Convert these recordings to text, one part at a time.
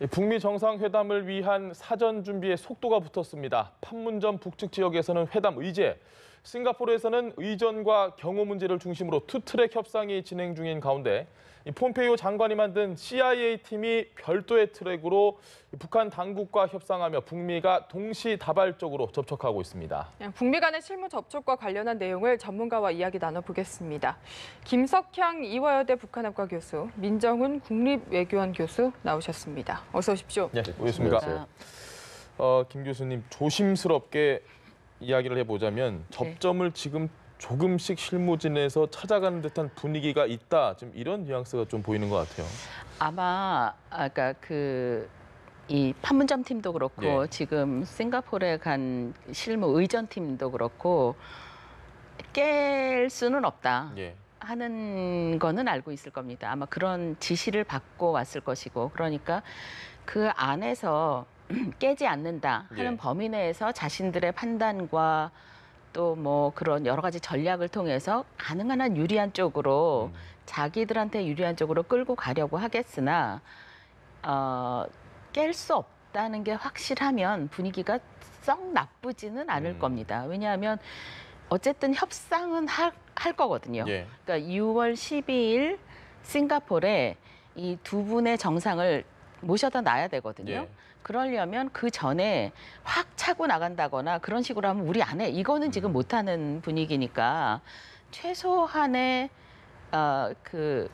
북미 정상회담을 위한 사전 준비에 속도가 붙었습니다. 판문점 북측 지역에서는 회담 의제, 싱가포르에서는 의전과 경호 문제를 중심으로 투트랙 협상이 진행 중인 가운데 폼페이오 장관이 만든 CIA 팀이 별도의 트랙으로 북한 당국과 협상하며 북미가 동시다발적으로 접촉하고 있습니다. 북미 간의 실무 접촉과 관련한 내용을 전문가와 이야기 나눠보겠습니다. 김석향 이화여대 북한학과 교수, 민정훈 국립외교원 교수 나오셨습니다. 어서 오십시오. 네, 오셨습니까? 김 교수님, 조심스럽게 이야기를 해보자면 접점을 지금 조금씩 실무진에서 찾아가는 듯한 분위기가 있다. 지금 이런 뉘앙스가 좀 보이는 것 같아요. 아마 아까 이 판문점 팀도 그렇고 지금 싱가포르에 간 실무 의전 팀도 그렇고 깰 수는 없다. 하는 거는 알고 있을 겁니다. 아마 그런 지시를 받고 왔을 것이고, 그러니까 그 안에서 깨지 않는다 하는 범위 내에서 자신들의 판단과 또 뭐 그런 여러 가지 전략을 통해서 가능한 한 유리한 쪽으로 자기들한테 유리한 쪽으로 끌고 가려고 하겠으나 깰 수 없다는 게 확실하면 분위기가 썩 나쁘지는 않을 겁니다. 왜냐하면 어쨌든 협상은 할 거거든요. 그러니까 6월 12일 싱가포르에 이 두 분의 정상을 모셔다 놔야 되거든요. 그러려면 그 전에 확 차고 나간다거나 그런 식으로 하면 우리 안 해. 이거는 지금 못하는 분위기니까 최소한의 그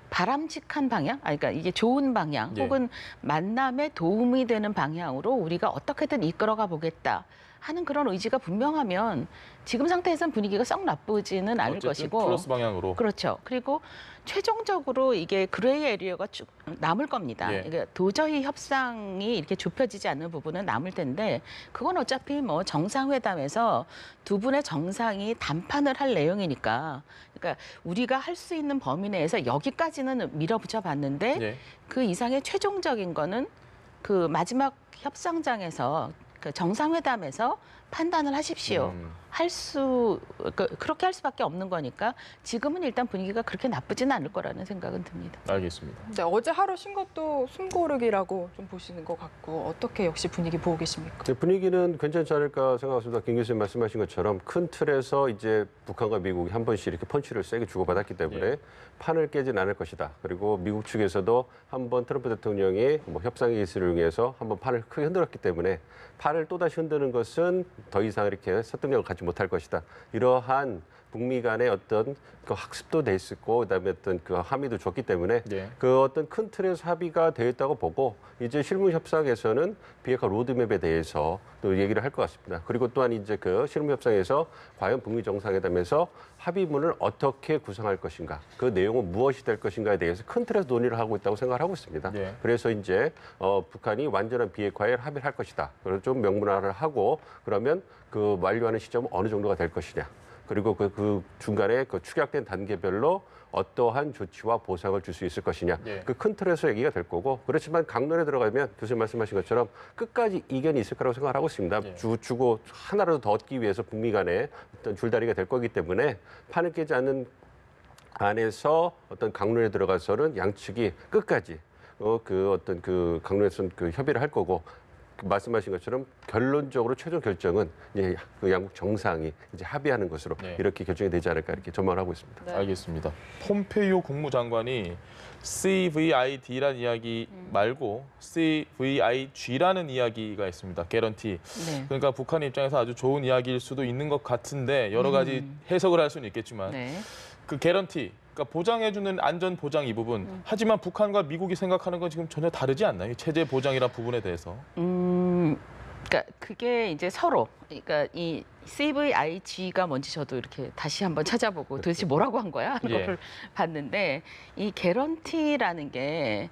바람직한 방향, 그러니까 이게 좋은 방향 혹은 만남에 도움이 되는 방향으로 우리가 어떻게든 이끌어가 보겠다 하는 그런 의지가 분명하면 지금 상태에서는 분위기가 썩 나쁘지는 않을 것이고. 플러스 방향으로. 그렇죠. 그리고 최종적으로 이게 그레이 에리어가 쭉 남을 겁니다. 그러니까 도저히 협상이 이렇게 좁혀지지 않는 부분은 남을 텐데 그건 어차피 뭐 정상회담에서 두 분의 정상이 담판을 할 내용이니까, 그러니까 우리가 할 수 있는 범위 내에서 여기까지는 밀어붙여 봤는데 그 이상의 최종적인 거는 그 마지막 협상장에서 그 정상회담에서 판단을 하십시오. 그렇게 할 수밖에 없는 거니까 지금은 일단 분위기가 그렇게 나쁘지는 않을 거라는 생각은 듭니다. 알겠습니다. 네, 어제 하루 쉰 것도 숨고르기라고 좀 보시는 것 같고, 어떻게 역시 분위기 보고 계십니까? 분위기는 괜찮지 않을까 생각합니다. 김 교수님 말씀하신 것처럼 큰 틀에서 이제 북한과 미국이 한 번씩 이렇게 펀치를 세게 주고받았기 때문에 판을 깨진 않을 것이다. 그리고 미국 측에서도 한번 트럼프 대통령이 뭐 협상의 기술을 이용해서 한번 판을 크게 흔들었기 때문에 판을 또다시 흔드는 것은 더 이상 이렇게 설득력을 갖지 못할 것이다. 이러한 북미 간의 어떤 그 학습도 돼 있었고, 그다음에 어떤 그 함의도 줬기 때문에 그 어떤 큰 틀에서 합의가 되어 있다고 보고, 이제 실무 협상에서는 비핵화 로드맵에 대해서 또 얘기를 할 것 같습니다. 그리고 또한 이제 그 실무 협상에서 과연 북미 정상회담에서 합의문을 어떻게 구성할 것인가, 그 내용은 무엇이 될 것인가에 대해서 큰 틀에서 논의를 하고 있다고 생각을 하고 있습니다. 그래서 이제 북한이 완전한 비핵화에 합의를 할 것이다. 그래서 좀 명문화를 하고, 그러면 그 완료하는 시점은 어느 정도가 될 것이냐. 그리고 그 중간에 그 축약된 단계별로 어떠한 조치와 보상을 줄 수 있을 것이냐. 그 큰 틀에서 얘기가 될 거고, 그렇지만 강론에 들어가면 교수님 말씀하신 것처럼 끝까지 이견이 있을 거라고 생각을 하고 있습니다. 주고 하나라도 더 얻기 위해서 북미 간에 어떤 줄다리가 될 거기 때문에 판을 깨지 않는 안에서 어떤 강론에 들어가서는 양측이 끝까지 그 어떤 그 강론에서는 그 협의를 할 거고, 말씀하신 것처럼 결론적으로 최종 결정은 이제 그 양국 정상이 이제 합의하는 것으로 이렇게 결정이 되지 않을까 이렇게 전망을 하고 있습니다. 알겠습니다. 폼페이오 국무장관이 CVID라는 이야기 말고 CVIG라는 이야기가 있습니다. 개런티. 그러니까 북한 입장에서 아주 좋은 이야기일 수도 있는 것 같은데 여러 가지 해석을 할 수는 있겠지만 그 개런티, 그러니까 보장해주는 안전 보장 이 부분. 하지만 북한과 미국이 생각하는 건 지금 전혀 다르지 않나요? 체제 보장이라는 부분에 대해서. 그러니까 그게 이제 서로, 그러니까 이 CVIG가 뭔지 저도 이렇게 다시 한번 찾아보고 도대체 뭐라고 한 거야? 그걸 봤는데, 이 개런티라는 게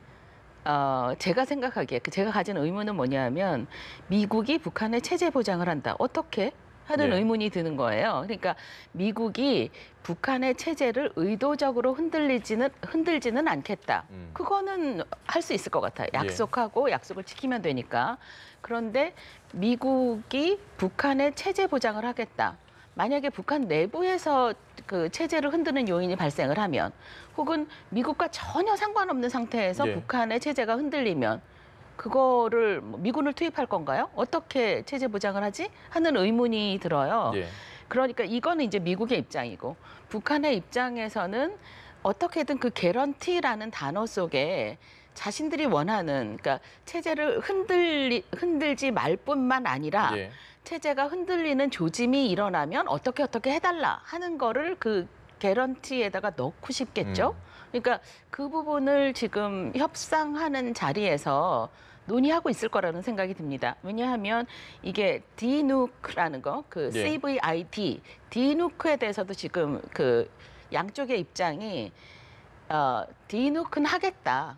제가 생각하기에 제가 가진 의문은 뭐냐면 미국이 북한의 체제 보장을 한다. 어떻게? 하는 의문이 드는 거예요. 그러니까 미국이 북한의 체제를 의도적으로 흔들지는 않겠다. 그거는 할 수 있을 것 같아요. 약속하고 약속을 지키면 되니까. 그런데 미국이 북한의 체제 보장을 하겠다. 만약에 북한 내부에서 그 체제를 흔드는 요인이 발생을 하면, 혹은 미국과 전혀 상관없는 상태에서 북한의 체제가 흔들리면 그거를 미군을 투입할 건가요? 어떻게 체제 보장을 하지? 하는 의문이 들어요. 예. 그러니까 이거는 이제 미국의 입장이고 북한의 입장에서는 어떻게든 그 개런티라는 단어 속에 자신들이 원하는 그러니까 체제를 흔들지 말 뿐만 아니라 예. 체제가 흔들리는 조짐이 일어나면 어떻게 해달라 하는 거를 그 개런티에다가 넣고 싶겠죠. 그러니까 그 부분을 지금 협상하는 자리에서 논의하고 있을 거라는 생각이 듭니다. 왜냐하면 이게 디누크라는 거, 그 예. CVID, 디누크에 대해서도 지금 그 양쪽의 입장이 디누크는 하겠다.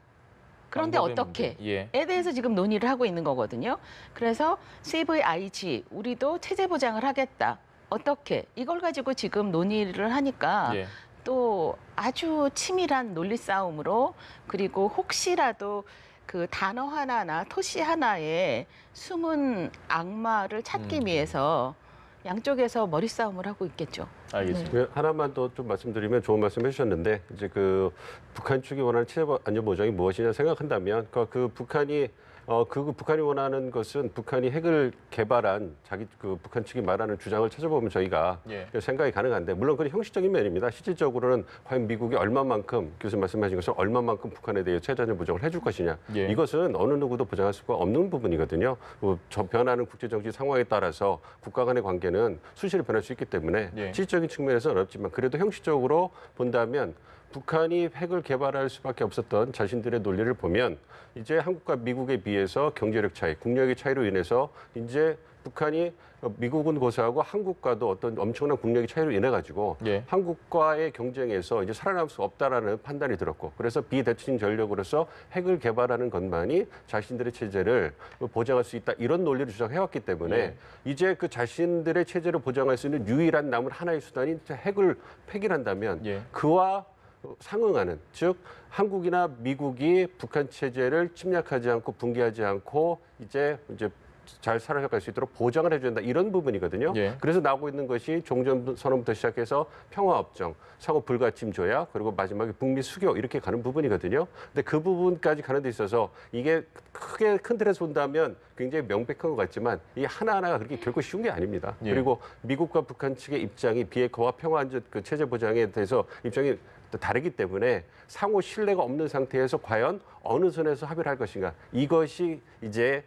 그런데 방법의 어떻게? 문제. 예. 에 대해서 지금 논의를 하고 있는 거거든요. 그래서 CVIG, 우리도 체제 보장을 하겠다. 어떻게? 이걸 가지고 지금 논의를 하니까 예. 또 아주 치밀한 논리 싸움으로 그리고 혹시라도 그 단어 하나나 토시 하나에 숨은 악마를 찾기 위해서 양쪽에서 머리 싸움을 하고 있겠죠. 알겠습니다. 하나만 더 좀 말씀드리면 좋은 말씀 해주셨는데 이제 그 북한 측이 원하는 체제 안전 보장이 무엇이냐 생각한다면 그 북한이 북한이 원하는 것은 북한이 핵을 개발한 북한 측이 말하는 주장을 찾아보면 저희가 예. 생각이 가능한데 물론 그건 형식적인 면입니다. 실질적으로는 과연 미국이 얼마만큼 교수님 말씀하신 것처럼 얼마만큼 북한에 대해 체제 안전 보장을 해줄 것이냐 예. 이것은 어느 누구도 보장할 수가 없는 부분이거든요. 저 변하는 국제 정치 상황에 따라서 국가 간의 관계는 수시로 변할 수 있기 때문에 예. 실질적인 측면에서 어렵지만 그래도 형식적으로 본다면 북한이 핵을 개발할 수밖에 없었던 자신들의 논리를 보면 이제 한국과 미국에 비해서 경제력 차이, 국력의 차이로 인해서 이제 북한이 미국은 고사하고 한국과도 어떤 엄청난 국력의 차이로 인해 가지고 예. 한국과의 경쟁에서 이제 살아남을 수 없다라는 판단이 들었고 그래서 비대칭 전력으로서 핵을 개발하는 것만이 자신들의 체제를 보장할 수 있다 이런 논리를 주장해왔기 때문에 예. 이제 그 자신들의 체제를 보장할 수 있는 유일한 남은 하나의 수단이 핵을 폐기한다면 예. 그와 상응하는 즉 한국이나 미국이 북한 체제를 침략하지 않고 붕괴하지 않고 이제 잘 살아갈 수 있도록 보장을 해줘야 된다 이런 부분이거든요. 예. 그래서 나오고 있는 것이 종전선언부터 시작해서 평화협정, 상호 불가침 조약 그리고 마지막에 북미 수교 이렇게 가는 부분이거든요. 근데 그 부분까지 가는 데 있어서 이게 크게 큰 틀에서 본다면 굉장히 명백한 것 같지만 이 하나하나가 그렇게 결코 쉬운 게 아닙니다. 예. 그리고 미국과 북한 측의 입장이 비핵화와 평화안전 그 체제 보장에 대해서 입장이 다르기 때문에 상호 신뢰가 없는 상태에서 과연 어느 선에서 합의를 할 것인가 이것이 이제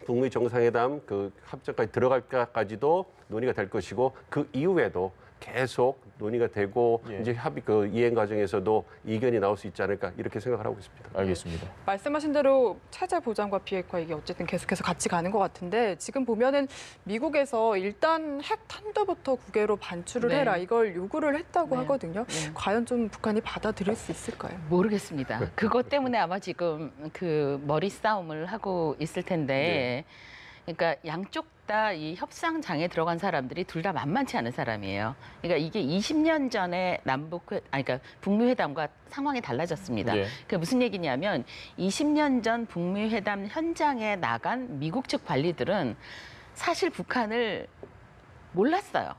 북미 정상회담 그 합작까지 들어갈까까지도 논의가 될 것이고 그 이후에도 계속 논의가 되고 예. 이제 합의 그 이행 과정에서도 이견이 나올 수 있지 않을까 이렇게 생각을 하고 있습니다. 알겠습니다. 말씀하신 대로 체제 보장과 비핵화 이게 어쨌든 계속해서 같이 가는 것 같은데 지금 보면은 미국에서 일단 핵 탄두부터 국외로 반출을 네. 해라 이걸 요구를 했다고 네. 하거든요. 네. 과연 좀 북한이 받아들일 수 있을까요? 모르겠습니다. 그것 때문에 아마 지금 그 머리 싸움을 하고 있을 텐데, 그러니까 양쪽 다 이 협상장에 들어간 사람들이 둘 다 만만치 않은 사람이에요. 그러니까 이게 20년 전에 그러니까 북미 회담과 상황이 달라졌습니다. 예. 그게 무슨 얘기냐면 20년 전 북미 회담 현장에 나간 미국 측 관리들은 사실 북한을 몰랐어요.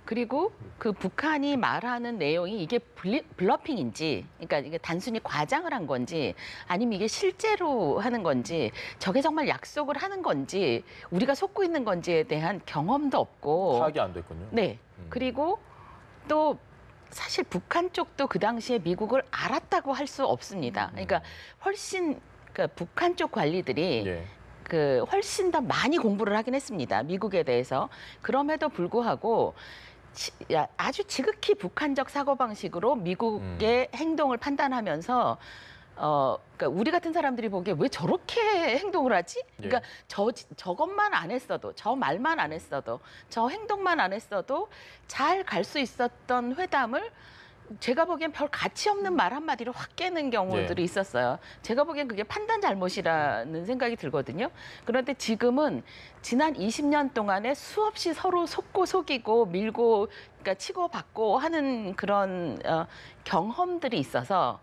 그리고 그 북한이 말하는 내용이 이게 블러핑인지, 그러니까 이게 단순히 과장을 한 건지, 아니면 이게 실제로 하는 건지, 저게 정말 약속을 하는 건지, 우리가 속고 있는 건지에 대한 경험도 없고. 파악이 안 됐군요. 네. 그리고 또 사실 북한 쪽도 그 당시에 미국을 알았다고 할 수 없습니다. 그러니까 그러니까 북한 쪽 관리들이 예. 훨씬 더 많이 공부를 하긴 했습니다. 미국에 대해서. 그럼에도 불구하고 아주 지극히 북한적 사고방식으로 미국의 행동을 판단하면서 그러니까 우리 같은 사람들이 보기에 왜 저렇게 행동을 하지? 그러니까 저것만 안 했어도, 저 말만 안 했어도, 저 행동만 안 했어도 잘 갈 수 있었던 회담을 제가 보기엔 별 가치 없는 말 한마디로 확 깨는 경우들이 있었어요. 제가 보기엔 그게 판단 잘못이라는 생각이 들거든요. 그런데 지금은 지난 20년 동안에 수없이 서로 속고 속이고 밀고 그러니까 치고 받고 하는 그런 경험들이 있어서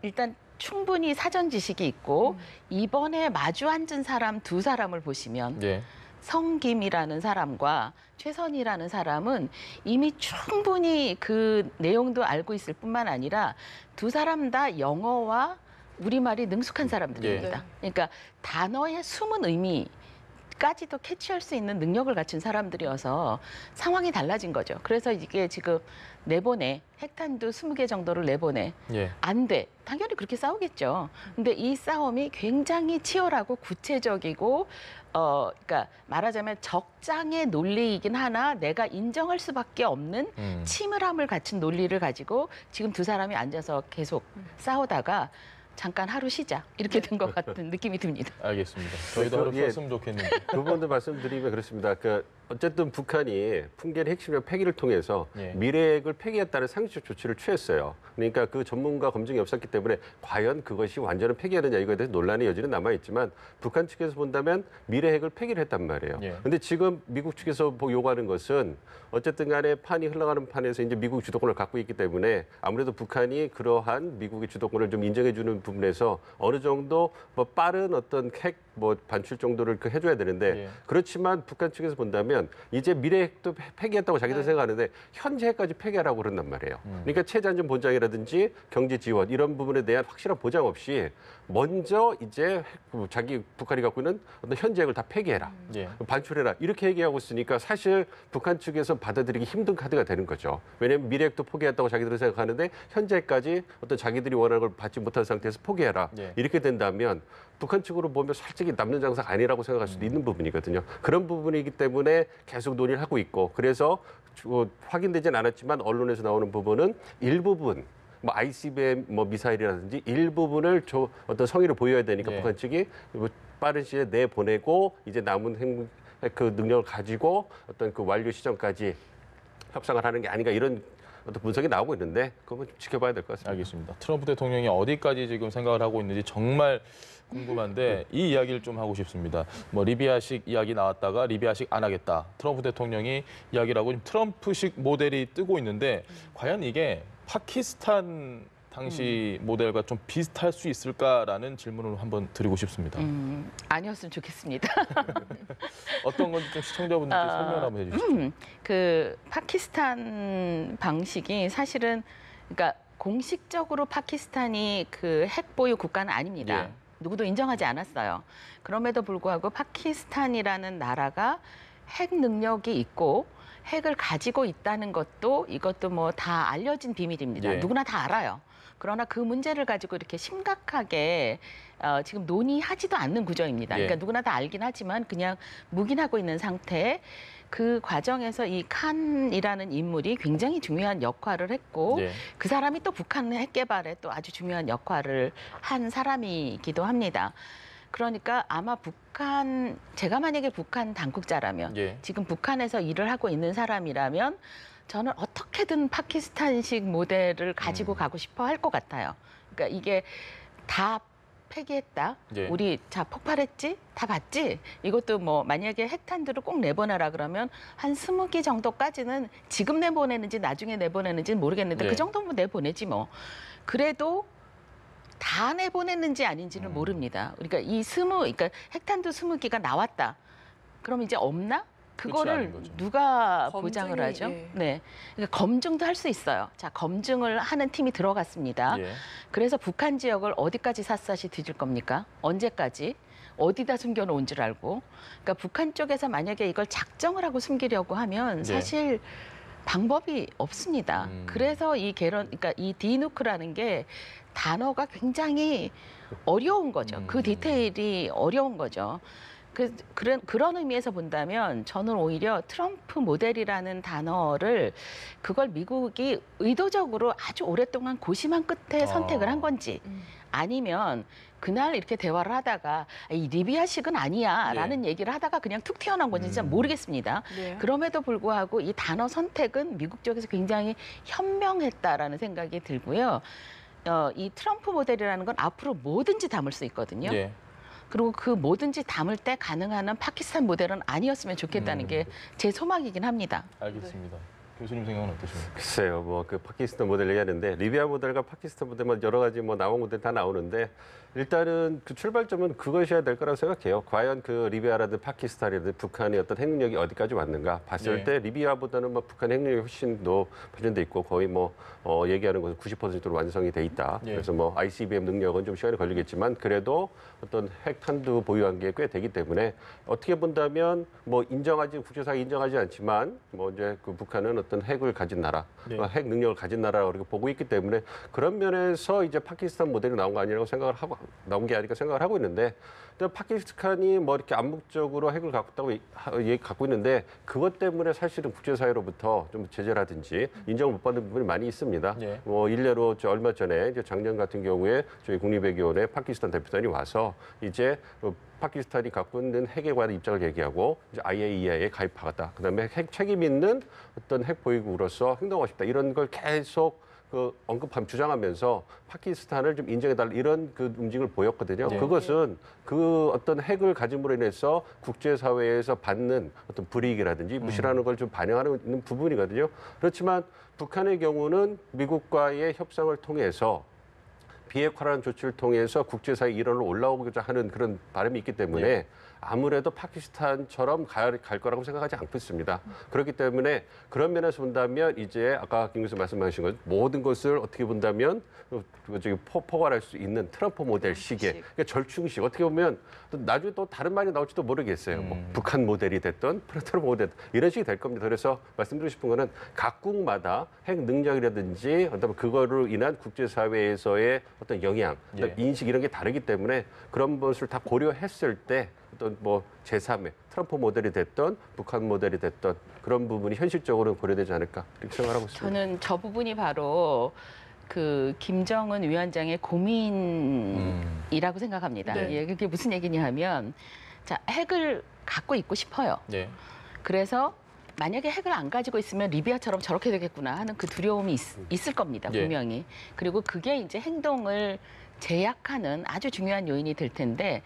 일단 충분히 사전 지식이 있고 이번에 마주 앉은 사람 두 사람을 보시면 예. 성김이라는 사람과 최선희라는 사람은 이미 충분히 그 내용도 알고 있을 뿐만 아니라 두 사람 다 영어와 우리말이 능숙한 사람들입니다. 그러니까 단어의 숨은 의미까지도 캐치할 수 있는 능력을 갖춘 사람들이어서 상황이 달라진 거죠. 그래서 이게 지금 내보내, 핵탄두 20개 정도를 내보내. 안 돼. 당연히 그렇게 싸우겠죠. 근데 이 싸움이 굉장히 치열하고 구체적이고 그러니까 말하자면 적장의 논리이긴 하나 내가 인정할 수밖에 없는 치밀함을 갖춘 논리를 가지고 지금 두 사람이 앉아서 계속 싸우다가 잠깐 하루 쉬자 이렇게 된 것 같은 느낌이 듭니다. 알겠습니다. 저희도 하루 쉬었으면 좋겠는데. 두 번 더 말씀드리면 그렇습니다. 어쨌든 북한이 풍계리 핵심력 폐기를 통해서 미래핵을 폐기했다는 상식적 조치를 취했어요. 그러니까 그 전문가 검증이 없었기 때문에 과연 그것이 완전한 폐기하느냐 이거에 대해서 논란의 여지는 남아있지만 북한 측에서 본다면 미래핵을 폐기를 했단 말이에요. 그런데 지금 미국 측에서 요구하는 것은 어쨌든 간에 판이 흘러가는 판에서 이제 미국 주도권을 갖고 있기 때문에 아무래도 북한이 그러한 미국의 주도권을 좀 인정해주는 부분에서 어느 정도 빠른 어떤 핵 반출 정도를 해줘야 되는데 그렇지만 북한 측에서 본다면 이제 미래핵도 폐기했다고 자기들 생각하는데 현재 핵까지 폐기하라고 그런단 말이에요. 그러니까 체제안전 보장이라든지 경제 지원 이런 부분에 대한 확실한 보장 없이 먼저 이제 북한이 갖고 있는 어떤 현재 핵을 다 폐기해라, 반출해라 이렇게 얘기하고 있으니까 사실 북한 측에서 받아들이기 힘든 카드가 되는 거죠. 왜냐하면 미래핵도 포기했다고 자기들은 생각하는데 현재 핵까지 어떤 자기들이 원하는 걸 받지 못한 상태에서 포기해라 이렇게 된다면 북한 측으로 보면 솔직히 남는 장사가 아니라고 생각할 수도 있는 부분이거든요. 그런 부분이기 때문에 계속 논의를 하고 있고 그래서 확인되진 않았지만 언론에서 나오는 부분은 일부분 ICBM 미사일이라든지 일부분을 어떤 성의를 보여야 되니까 북한 측이 빠른 시일에 내보내고 이제 남은 그 능력을 가지고 어떤 그 완료 시점까지 협상을 하는 게 아닌가 이런 어떤 분석이 나오고 있는데 그건 좀 지켜봐야 될 것 같습니다. 알겠습니다. 트럼프 대통령이 어디까지 지금 생각을 하고 있는지 정말 궁금한데 이 이야기를 좀 하고 싶습니다. 리비아식 이야기 나왔다가 리비아식 안 하겠다. 트럼프 대통령이 이야기를 하고 지금 트럼프식 모델이 뜨고 있는데 과연 이게 파키스탄 당시 모델과 좀 비슷할 수 있을까라는 질문을 한번 드리고 싶습니다. 아니었으면 좋겠습니다. 어떤 건지 좀 시청자분들께 설명 한번 해주시죠. 그 파키스탄 방식이 사실은 그러니까 공식적으로 파키스탄이 그 핵 보유 국가는 아닙니다. 누구도 인정하지 않았어요. 그럼에도 불구하고 파키스탄이라는 나라가 핵 능력이 있고 핵을 가지고 있다는 것도 이것도 다 알려진 비밀입니다. 누구나 다 알아요. 그러나 그 문제를 가지고 이렇게 심각하게 지금 논의하지도 않는 구조입니다. 그러니까 누구나 다 알긴 하지만 그냥 묵인하고 있는 상태에 그 과정에서 이 칸이라는 인물이 굉장히 중요한 역할을 했고 그 사람이 또 북한 핵 개발에 또 아주 중요한 역할을 한 사람이기도 합니다. 그러니까 아마 제가 만약에 북한 당국자라면 지금 북한에서 일을 하고 있는 사람이라면 저는 어떻게든 파키스탄식 모델을 가지고 가고 싶어 할 것 같아요. 그러니까 이게 다 폐기했다. 우리 폭발했지? 다 봤지? 이것도 만약에 핵탄두를 꼭 내보내라 그러면 한 20기 정도까지는 지금 내보내는지 나중에 내보내는지는 모르겠는데 그 정도면 내보내지 뭐. 그래도 다 내보냈는지 아닌지는 모릅니다. 그러니까 그러니까 핵탄두 20기가 나왔다. 그럼 이제 없나? 그거를 누가 보장을 하죠? 네, 그러니까 검증도 할 수 있어요. 자, 검증을 하는 팀이 들어갔습니다. 그래서 북한 지역을 어디까지 샅샅이 뒤질 겁니까? 언제까지? 어디다 숨겨놓은 줄 알고? 그러니까 북한 쪽에서 만약에 이걸 작정을 하고 숨기려고 하면 사실 방법이 없습니다. 그래서 그러니까 이 디누크라는 게 단어가 굉장히 어려운 거죠. 그 디테일이 어려운 거죠. 그런 의미에서 본다면 저는 오히려 트럼프 모델이라는 단어를 그걸 미국이 의도적으로 아주 오랫동안 고심한 끝에 선택을 한 건지 아니면 그날 이렇게 대화를 하다가 이 리비아식은 아니야라는 얘기를 하다가 그냥 툭 튀어나온 건지 진짜 모르겠습니다. 그럼에도 불구하고 이 단어 선택은 미국 쪽에서 굉장히 현명했다라는 생각이 들고요. 이 트럼프 모델이라는 건 앞으로 뭐든지 담을 수 있거든요. 그리고 그 뭐든지 담을 때 가능한 한 파키스탄 모델은 아니었으면 좋겠다는 게 제 소망이긴 합니다. 알겠습니다. 교수님 생각은 어떠십니까? 글쎄요, 그 파키스탄 모델 얘기하는데 리비아 모델과 파키스탄 모델 여러 가지 나온 모델 다 나오는데 일단은 그 출발점은 그것이어야 될 거라고 생각해요. 과연 그 리비아라든 파키스탄이든 북한의 어떤 핵능력이 어디까지 왔는가 봤을 네. 때 리비아보다는 뭐 북한 핵능력이 훨씬 더 발전돼 있고 거의 뭐 얘기하는 것은 90%로 완성이 돼 있다. 네. 그래서 뭐 ICBM 능력은 좀 시간이 걸리겠지만 그래도 어떤 핵탄두 보유한 게 꽤 되기 때문에 어떻게 본다면 뭐 국제사회 인정하지 않지만 뭐 이제 그 북한은 어떤 핵을 가진 나라, 네. 핵 능력을 가진 나라라고 그렇게 보고 있기 때문에 그런 면에서 이제 파키스탄 모델이 나온 거 아니라고 나온 게 아닐까 생각을 하고 있는데 또 파키스탄이 뭐 이렇게 암묵적으로 핵을 갖고 있는데 그것 때문에 사실은 국제사회로부터 좀 제재라든지 인정을 못 받는 부분이 많이 있습니다. 예. 뭐 일례로 얼마 전에 이제 작년 같은 경우에 저희 국립외교원에 파키스탄 대표단이 와서 이제 파키스탄이 갖고 있는 핵에 관한 입장을 얘기하고 이제 IAEA에 가입하겠다. 그다음에 핵 책임 있는 어떤 핵 보유국으로서 행동하고 싶다. 이런 걸 계속 주장하면서 파키스탄을 좀 인정해달라 이런 그 움직임을 보였거든요. 네. 그것은 그 어떤 핵을 가짐으로 인해서 국제사회에서 받는 어떤 불이익이라든지 무시라는 걸 좀 반영하는 있는 부분이거든요. 그렇지만 북한의 경우는 미국과의 협상을 통해서 비핵화라는 조치를 통해서 국제사회 일원으로 올라오고자 하는 그런 바람이 있기 때문에 네. 아무래도 파키스탄처럼 갈 거라고 생각하지 않고 있습니다. 그렇기 때문에 그런 면에서 본다면 이제 아까 김 교수 말씀하신 것 모든 것을 어떻게 본다면 포괄할 수 있는 트럼프 모델 시계, 그러니까 절충식 어떻게 보면 나중에 또 다른 말이 나올지도 모르겠어요. 뭐 북한 모델이 됐던 트럼프 모델 이런 식이 될 겁니다. 그래서 말씀드리고 싶은 거는 각국마다 핵 능력이라든지 어떤 그거로 인한 국제사회에서의 어떤 영향, 예. 인식 이런 게 다르기 때문에 그런 것을 다 고려했을 때 어떤 뭐 제3의 트럼프 모델이 됐던 북한 모델이 됐던 그런 부분이 현실적으로 고려되지 않을까 이렇게 생각하고 있습니다. 저는 저 부분이 바로 그 김정은 위원장의 고민이라고 생각합니다. 네. 예, 그게 무슨 얘기냐 하면 자, 핵을 갖고 있고 싶어요. 네. 그래서 만약에 핵을 안 가지고 있으면 리비아처럼 저렇게 되겠구나 하는 그 두려움이 있을 겁니다. 예. 분명히. 그리고 그게 이제 행동을 제약하는 아주 중요한 요인이 될 텐데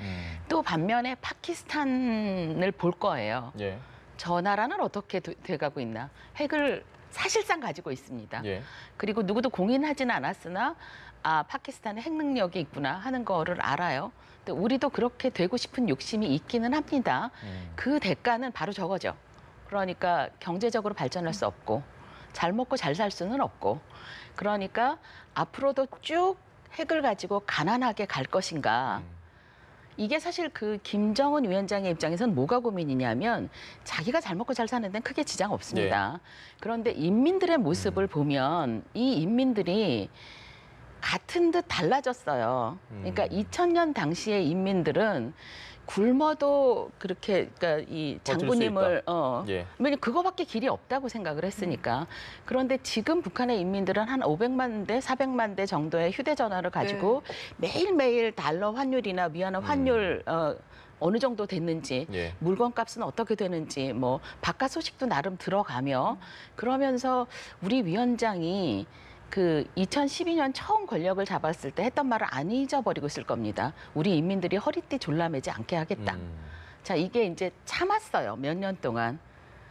또 반면에 파키스탄을 볼 거예요. 예. 저 나라는 어떻게 돼가고 있나. 핵을 사실상 가지고 있습니다. 예. 그리고 누구도 공인하지는 않았으나 파키스탄에 핵 능력이 있구나 하는 거를 알아요. 근데 우리도 그렇게 되고 싶은 욕심이 있기는 합니다. 그 대가는 바로 저거죠. 그러니까 경제적으로 발전할 수 없고 잘 먹고 잘 살 수는 없고 그러니까 앞으로도 쭉 핵을 가지고 가난하게 갈 것인가. 이게 사실 그 김정은 위원장의 입장에서는 뭐가 고민이냐면 자기가 잘 먹고 잘 사는 데는 크게 지장 없습니다. 그런데 인민들의 모습을 보면 이 인민들이 같은 듯 달라졌어요. 그러니까 2000년 당시의 인민들은 굶어도 그렇게 그러니까 이 장군님을 예. 왜냐면 그거밖에 길이 없다고 생각을 했으니까. 그런데 지금 북한의 인민들은 한 500만 대, 400만 대 정도의 휴대전화를 가지고 매일매일 달러 환율이나 위안화 환율 어느 정도 됐는지, 예. 물건값은 어떻게 되는지, 뭐 바깥 소식도 나름 들어가며 그러면서 우리 위원장이 그 2012년 처음 권력을 잡았을 때 했던 말을 안 잊어버리고 있을 겁니다. 우리 인민들이 허리띠 졸라매지 않게 하겠다. 자, 이게 이제 참았어요. 몇 년 동안.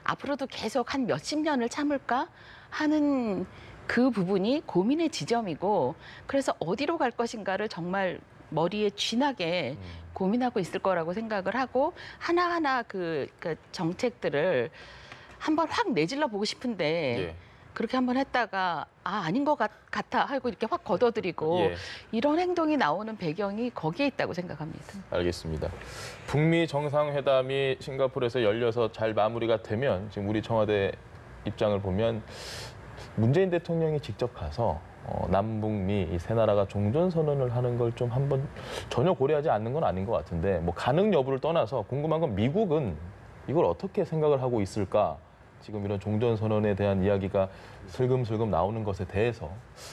앞으로도 계속 한 몇십 년을 참을까 하는 그 부분이 고민의 지점이고 그래서 어디로 갈 것인가를 정말 머리에 쥐나게 고민하고 있을 거라고 생각을 하고 하나하나 그 정책들을 한번 확 내질러 보고 싶은데 예. 그렇게 한번 했다가 아닌 것 같아 하고 이렇게 확 걷어들이고 예. 이런 행동이 나오는 배경이 거기에 있다고 생각합니다. 알겠습니다. 북미 정상회담이 싱가포르에서 열려서 잘 마무리가 되면 지금 우리 청와대 입장을 보면 문재인 대통령이 직접 가서 남북미 이 세 나라가 종전선언을 하는 걸 좀 한번 전혀 고려하지 않는 건 아닌 것 같은데 뭐 가능 여부를 떠나서 궁금한 건 미국은 이걸 어떻게 생각을 하고 있을까? 지금 이런 종전선언에 대한 이야기가 슬금슬금 나오는 것에 대해서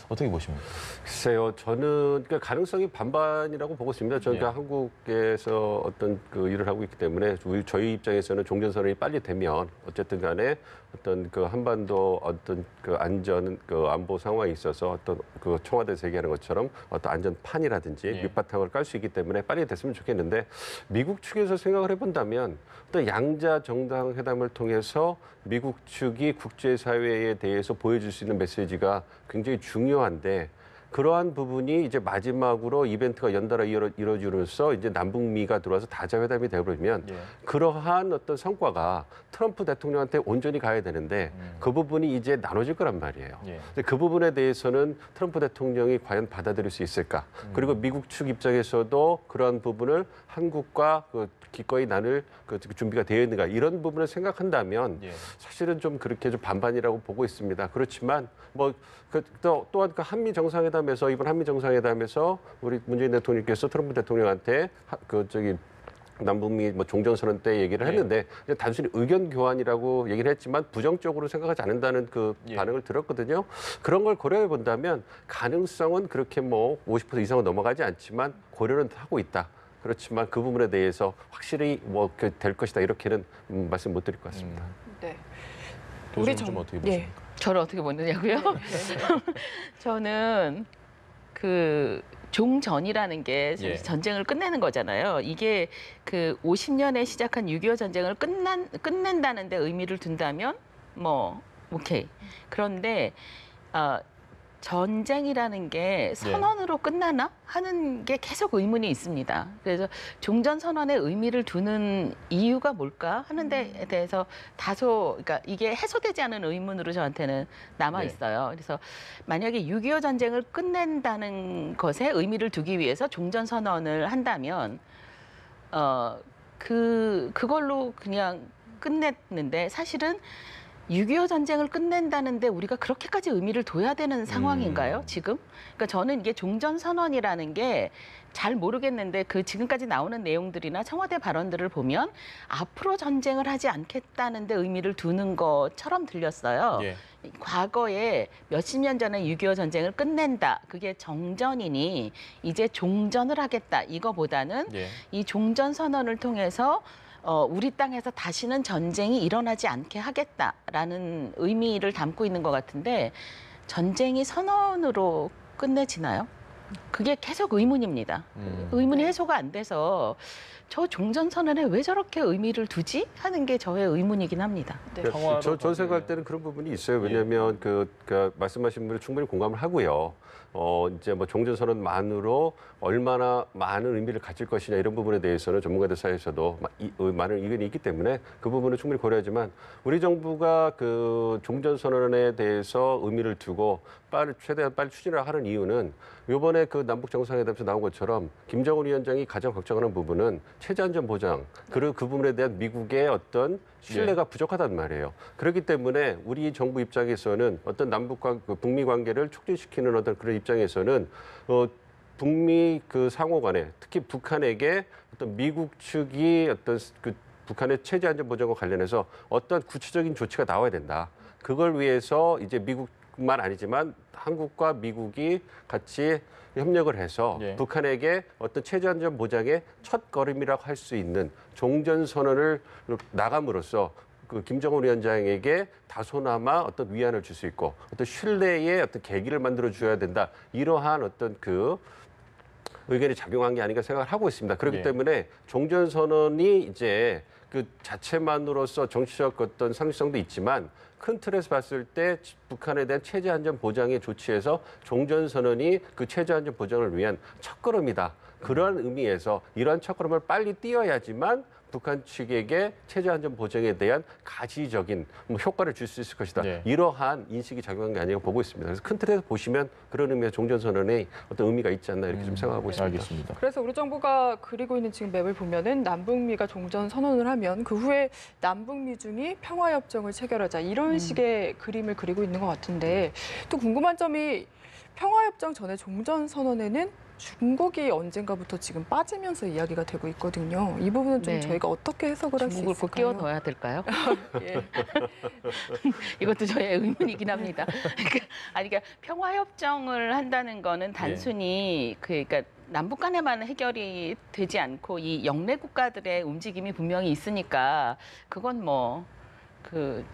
어떻게 보십니까? 글쎄요, 저는 그러니까 가능성이 반반이라고 보고 있습니다. 저는 예. 그러니까 한국에서 어떤 그 일을 하고 있기 때문에 저희 입장에서는 종전선언이 빨리 되면 어쨌든 간에 어떤 그 한반도 어떤 그 안전 그 안보 상황에 있어서 어떤 그 청와대에서 얘기하는 것처럼 어떤 안전판이라든지 예. 밑바탕을 깔 수 있기 때문에 빨리 됐으면 좋겠는데 미국 측에서 생각을 해본다면 또 양자 정상회담을 통해서 미국 측이 국제사회에 대해서 보여줄 수 있는 메시지가 굉장히 중요한데 그러한 부분이 이제 마지막으로 이벤트가 연달아 이루어지면서 이제 남북미가 들어와서 다자회담이 되어버리면 예. 그러한 어떤 성과가 트럼프 대통령한테 온전히 가야 되는데 그 부분이 이제 나눠질 거란 말이에요. 예. 근데 그 부분에 대해서는 트럼프 대통령이 과연 받아들일 수 있을까? 그리고 미국 측 입장에서도 그러한 부분을 한국과 기꺼이 나눌 준비가 되어 있는가 이런 부분을 생각한다면 예. 사실은 좀 그렇게 좀 반반이라고 보고 있습니다. 그렇지만 또한 그 한미 정상회담에서 이번 한미 정상회담에서 우리 문재인 대통령께서 트럼프 대통령한테 남북미 종전선언 때 얘기를 했는데 그냥 단순히 의견 교환이라고 얘기를 했지만 부정적으로 생각하지 않는다는 그 반응을 들었거든요. 그런 걸 고려해 본다면 가능성은 그렇게 50% 이상은 넘어가지 않지만 고려는 하고 있다. 그렇지만 그 부분에 대해서 확실히 될 것이다 이렇게는 말씀 못 드릴 것 같습니다. 네. 교수님 좀 어떻게 보십니까? 저를 어떻게 보느냐고요? 저는 그 종전이라는 게 예. 전쟁을 끝내는 거잖아요. 이게 그 50년에 시작한 6.25 전쟁을 끝낸다는 데 의미를 둔다면 오케이. 그런데 전쟁이라는 게 선언으로 끝나나 하는 게 계속 의문이 있습니다. 그래서 종전선언의 의미를 두는 이유가 뭘까 하는 데 대해서 다소 그러니까 이게 해소되지 않은 의문으로 저한테는 남아 있어요. 그래서 만약에 6.25 전쟁을 끝낸다는 것에 의미를 두기 위해서 종전선언을 한다면 그걸로 그냥 끝냈는데 사실은 6.25 전쟁을 끝낸다는데 우리가 그렇게까지 의미를 둬야 되는 상황인가요, 지금? 그러니까 저는 이게 종전선언이라는 게 잘 모르겠는데 그 지금까지 나오는 내용들이나 청와대 발언들을 보면 앞으로 전쟁을 하지 않겠다는데 의미를 두는 것처럼 들렸어요. 예. 과거에 몇십 년 전에 6.25 전쟁을 끝낸다. 그게 정전이니 이제 종전을 하겠다. 이거보다는 이 종전선언을 통해서 우리 땅에서 다시는 전쟁이 일어나지 않게 하겠다라는 의미를 담고 있는 것 같은데 전쟁이 선언으로 끝내지나요? 그게 계속 의문입니다. 의문이 해소가 안 돼서 저 종전선언에 왜 저렇게 의미를 두지? 하는 게 저의 의문이긴 합니다. 네. 저 생각할 때는 그런 부분이 있어요. 왜냐하면 말씀하신 분을 충분히 공감을 하고요. 이제 종전선언만으로 얼마나 많은 의미를 가질 것이냐 이런 부분에 대해서는 전문가들 사이에서도 많은 의견이 있기 때문에 그 부분을 충분히 고려하지만 우리 정부가 그 종전선언에 대해서 의미를 두고 최대한 빨리 추진을 하는 이유는 이번에 그 남북 정상회담에서 나온 것처럼 김정은 위원장이 가장 걱정하는 부분은 체제안전 보장 그리고 그 부분에 대한 미국의 어떤 신뢰가 부족하단 말이에요. 그렇기 때문에 우리 정부 입장에서는 어떤 북미 관계를 촉진시키는 어떤 그런 입장에서는 북미 상호 간에 특히 북한에게 어떤 미국 측이 어떤 북한의 체제 안전 보장과 관련해서 어떤 구체적인 조치가 나와야 된다. 그걸 위해서 이제 미국만 아니지만 한국과 미국이 같이 협력을 해서 북한에게 어떤 체제 안전 보장의 첫 걸음이라고 할 수 있는 종전선언을 나감으로써 그 김정은 위원장에게 다소나마 어떤 위안을 줄 수 있고 어떤 신뢰의 어떤 계기를 만들어 줘야 된다. 이러한 어떤 의견이 작용한 게 아닌가 생각을 하고 있습니다. 그렇기 때문에 종전선언이 이제 그 자체만으로서 정치적 어떤 상식성도 있지만 큰 틀에서 봤을 때 북한에 대한 체제 안전 보장의 조치에서 종전선언이 그 체제 안전 보장을 위한 첫걸음이다. 그러한 의미에서 이러한 첫걸음을 빨리 띄어야지만 북한 측에게 체제 안전 보장에 대한 가시적인 효과를 줄 수 있을 것이다. 이러한 인식이 작용한 게 아닌가 보고 있습니다. 그래서 큰 틀에서 보시면 그런 의미에서 종전선언에 어떤 의미가 있지 않나 이렇게 좀 생각하고 있습니다. 알겠습니다. 그래서 우리 정부가 그리고 있는 지금 맵을 보면은 남북미가 종전선언을 하면 그 후에 남북미중이 평화협정을 체결하자 이런 식의 그림을 그리고 있는 것 같은데 또 궁금한 점이 평화협정 전에 종전선언에는 중국이 언젠가부터 지금 빠지면서 이야기가 되고 있거든요. 이 부분은 좀 저희가 어떻게 해석을 할 수 있을까요? 중국을 꼭 끼워 넣어야 될까요? 예. 이것도 저의 의문이긴 합니다. 그러니까 평화협정을 한다는 거는 단순히 그러니까 남북 간에만 해결이 되지 않고 이 영내 국가들의 움직임이 분명히 있으니까 그건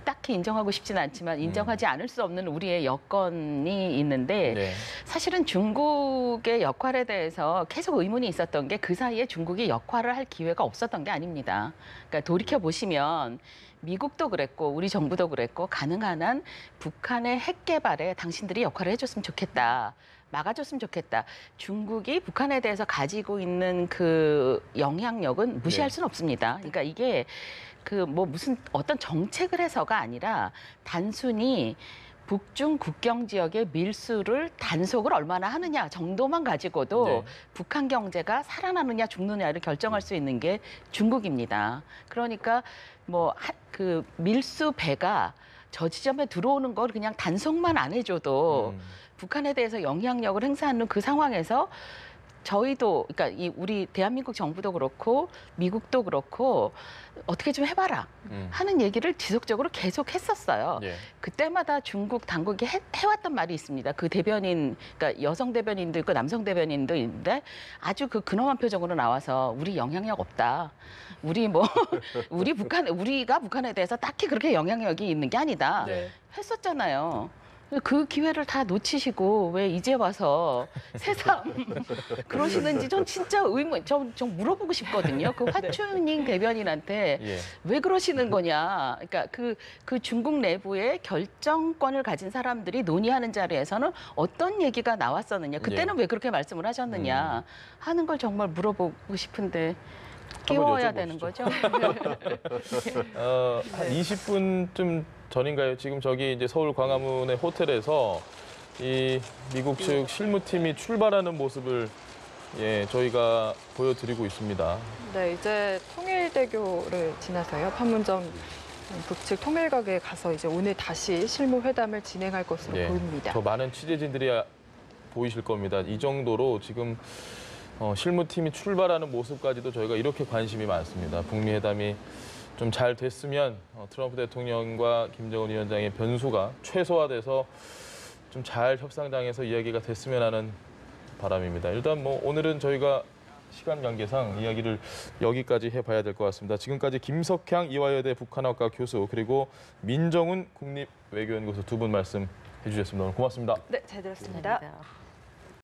딱히 인정하고 싶지는 않지만 인정하지 않을 수 없는 우리의 여건이 있는데 사실은 중국의 역할에 대해서 계속 의문이 있었던 게 그 사이에 중국이 역할을 할 기회가 없었던 게 아닙니다. 그러니까 돌이켜 보시면 미국도 그랬고 우리 정부도 그랬고 가능한 한 북한의 핵 개발에 당신들이 역할을 해줬으면 좋겠다. 막아줬으면 좋겠다. 중국이 북한에 대해서 가지고 있는 그 영향력은 무시할 수는 없습니다. 그러니까 이게 그 뭐 무슨 어떤 정책을 해서가 아니라 단순히 북중 국경 지역의 밀수를 단속을 얼마나 하느냐 정도만 가지고도 북한 경제가 살아나느냐 죽느냐를 결정할 수 있는 게 중국입니다. 그러니까 뭐 그 밀수 배가 저 지점에 들어오는 걸 그냥 단속만 안 해줘도 북한에 대해서 영향력을 행사하는 그 상황에서 저희도 그러니까 이 우리 대한민국 정부도 그렇고 미국도 그렇고 어떻게 좀 해봐라 하는 얘기를 지속적으로 계속 했었어요. 그때마다 중국 당국이 해왔던 말이 있습니다. 그 대변인, 그러니까 여성 대변인도 있고 남성 대변인도 있는데 아주 그 근엄한 표정으로 나와서 우리 영향력 없다. 우리 뭐 우리가 북한에 대해서 딱히 그렇게 영향력이 있는 게 아니다. 했었잖아요. 그 기회를 다 놓치시고 왜 이제 와서 새삼 그러시는지 전 진짜 좀 물어보고 싶거든요. 그 화춘잉 대변인한테 왜 그러시는 거냐. 그러니까 그 중국 내부의 결정권을 가진 사람들이 논의하는 자리에서는 어떤 얘기가 나왔었느냐. 그때는 왜 그렇게 말씀을 하셨느냐 하는 걸 정말 물어보고 싶은데 끼워야 되는 거죠. 한 20분쯤 전인가요? 지금 저기 이제 서울 광화문의 호텔에서 이 미국 측 실무팀이 출발하는 모습을 저희가 보여드리고 있습니다. 네, 이제 통일대교를 지나서요. 판문점 북측 통일각에 가서 이제 오늘 다시 실무 회담을 진행할 것으로 보입니다. 더 많은 취재진들이 보이실 겁니다. 이 정도로 지금 실무팀이 출발하는 모습까지도 저희가 이렇게 관심이 많습니다. 북미 회담이 좀 잘 됐으면 트럼프 대통령과 김정은 위원장의 변수가 최소화돼서 좀 잘 협상장에서 이야기가 됐으면 하는 바람입니다. 일단 뭐 오늘은 저희가 시간 관계상 이야기를 여기까지 해봐야 될 것 같습니다. 지금까지 김석향 이화여대 북한학과 교수 그리고 민정훈 국립외교연구소 두 분 말씀 해주셨습니다. 오늘 고맙습니다. 네, 잘 들었습니다. 감사합니다.